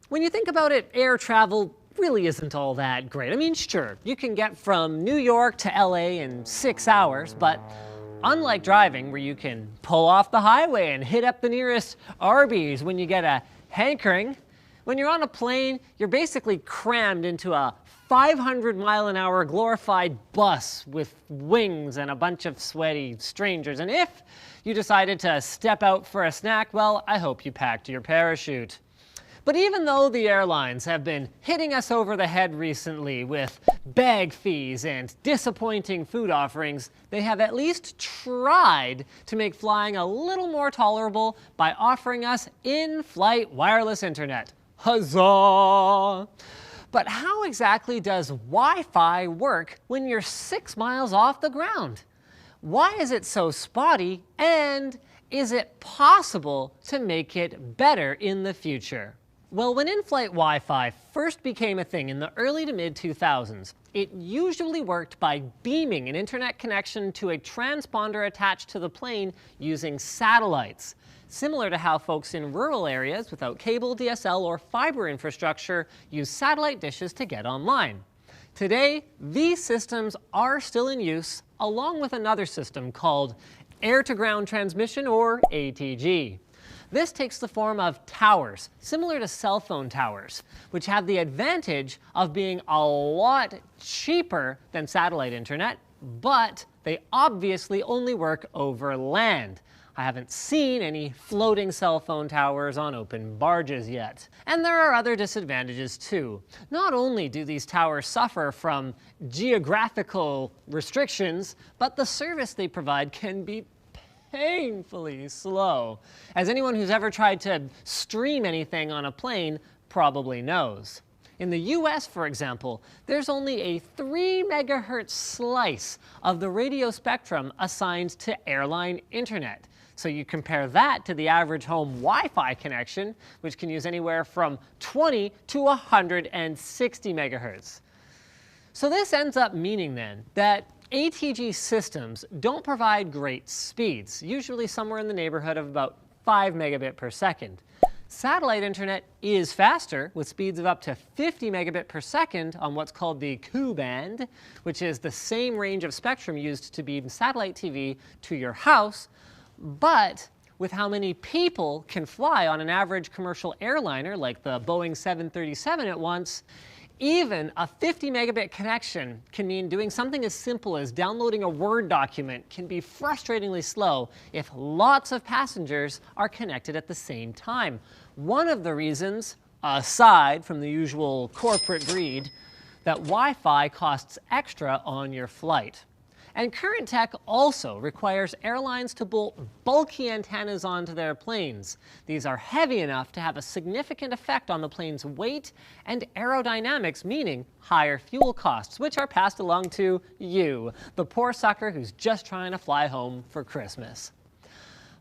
When you think about it, air travel really isn't all that great. I mean, sure, you can get from New York to LA in 6 hours, but unlike driving, where you can pull off the highway and hit up the nearest Arby's when you get a hankering, when you're on a plane, you're basically crammed into a 500-mile-an-hour glorified bus with wings and a bunch of sweaty strangers. And if you decided to step out for a snack, well, I hope you packed your parachute. But even though the airlines have been hitting us over the head recently with bag fees and disappointing food offerings, they have at least tried to make flying a little more tolerable by offering us in-flight wireless internet. Huzzah! But how exactly does Wi-Fi work when you're 6 miles off the ground? Why is it so spotty, and is it possible to make it better in the future? Well, when in-flight Wi-Fi first became a thing in the early to mid-2000s, it usually worked by beaming an internet connection to a transponder attached to the plane using satellites, similar to how folks in rural areas without cable, DSL, or fiber infrastructure use satellite dishes to get online. Today, these systems are still in use, along with another system called air-to-ground transmission, or ATG. This takes the form of towers, similar to cell phone towers, which have the advantage of being a lot cheaper than satellite internet, but they obviously only work over land. I haven't seen any floating cell phone towers on open barges yet. And there are other disadvantages too. Not only do these towers suffer from geographical restrictions, but the service they provide can be painfully slow, as anyone who's ever tried to stream anything on a plane probably knows. In the US, for example, there's only a 3 megahertz slice of the radio spectrum assigned to airline internet. So you compare that to the average home Wi-Fi connection, which can use anywhere from 20 to 160 megahertz. So this ends up meaning then that ATG systems don't provide great speeds, usually somewhere in the neighborhood of about 5 megabit per second. Satellite internet is faster, with speeds of up to 50 megabit per second on what's called the Ku-band, which is the same range of spectrum used to beam satellite TV to your house. But with how many people can fly on an average commercial airliner like the Boeing 737 at once, even a 50 megabit connection can mean doing something as simple as downloading a Word document can be frustratingly slow if lots of passengers are connected at the same time. One of the reasons, aside from the usual corporate greed, that Wi-Fi costs extra on your flight. And current tech also requires airlines to bolt bulky antennas onto their planes. These are heavy enough to have a significant effect on the plane's weight and aerodynamics, meaning higher fuel costs, which are passed along to you, the poor sucker who's just trying to fly home for Christmas.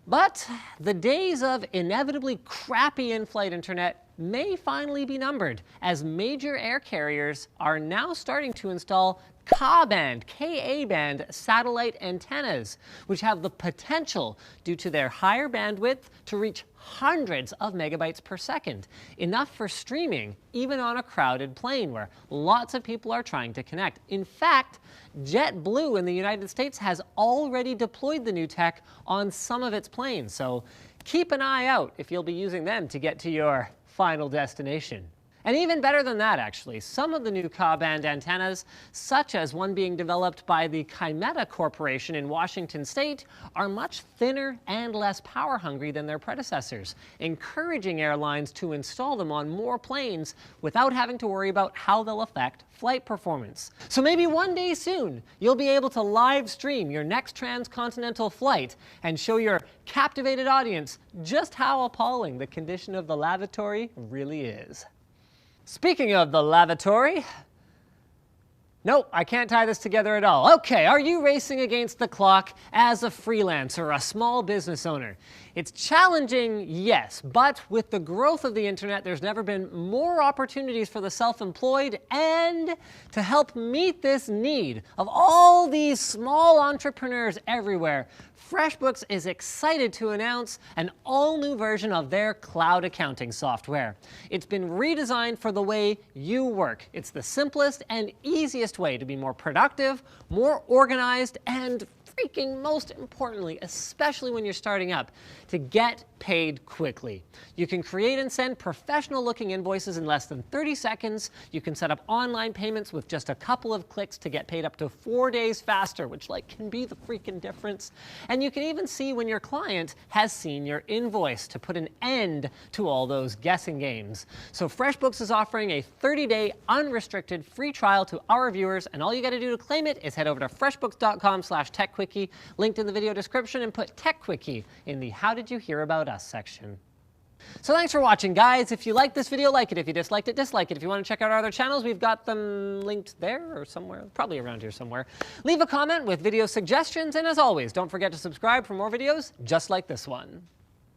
But the days of inevitably crappy in-flight internet may finally be numbered, as major air carriers are now starting to install Ka-band, Ka-band satellite antennas, which have the potential, due to their higher bandwidth, to reach hundreds of megabytes per second, enough for streaming even on a crowded plane where lots of people are trying to connect. In fact, JetBlue in the United States has already deployed the new tech on some of its planes, so keep an eye out if you'll be using them to get to your final destination. And even better than that, actually, some of the new Ka-band antennas, such as one being developed by the Kymeta Corporation in Washington State, are much thinner and less power-hungry than their predecessors, encouraging airlines to install them on more planes without having to worry about how they'll affect flight performance. So maybe one day soon, you'll be able to live stream your next transcontinental flight and show your captivated audience just how appalling the condition of the lavatory really is. Speaking of the lavatory, nope, I can't tie this together at all. Okay, are you racing against the clock as a freelancer, a small business owner? It's challenging, yes, but with the growth of the internet, there's never been more opportunities for the self-employed, and to help meet this need of all these small entrepreneurs everywhere, FreshBooks is excited to announce an all-new version of their cloud accounting software. It's been redesigned for the way you work. It's the simplest and easiest way to be more productive, more organized, and freaking most importantly, especially when you're starting up, to get paid quickly. You can create and send professional-looking invoices in less than 30 seconds. You can set up online payments with just a couple of clicks to get paid up to 4 days faster, which can be the freaking difference. And you can even see when your client has seen your invoice to put an end to all those guessing games. So FreshBooks is offering a 30-day unrestricted free trial to our viewers, and all you got to do to claim it is head over to freshbooks.com/techquickie, linked in the video description, and put TechQuickie in the How Did You Hear About Us section. So thanks for watching, guys. If you liked this video, like it. If you disliked it, dislike it. If you want to check out our other channels, we've got them linked there or somewhere, probably around here somewhere. Leave a comment with video suggestions, and as always, don't forget to subscribe for more videos just like this one.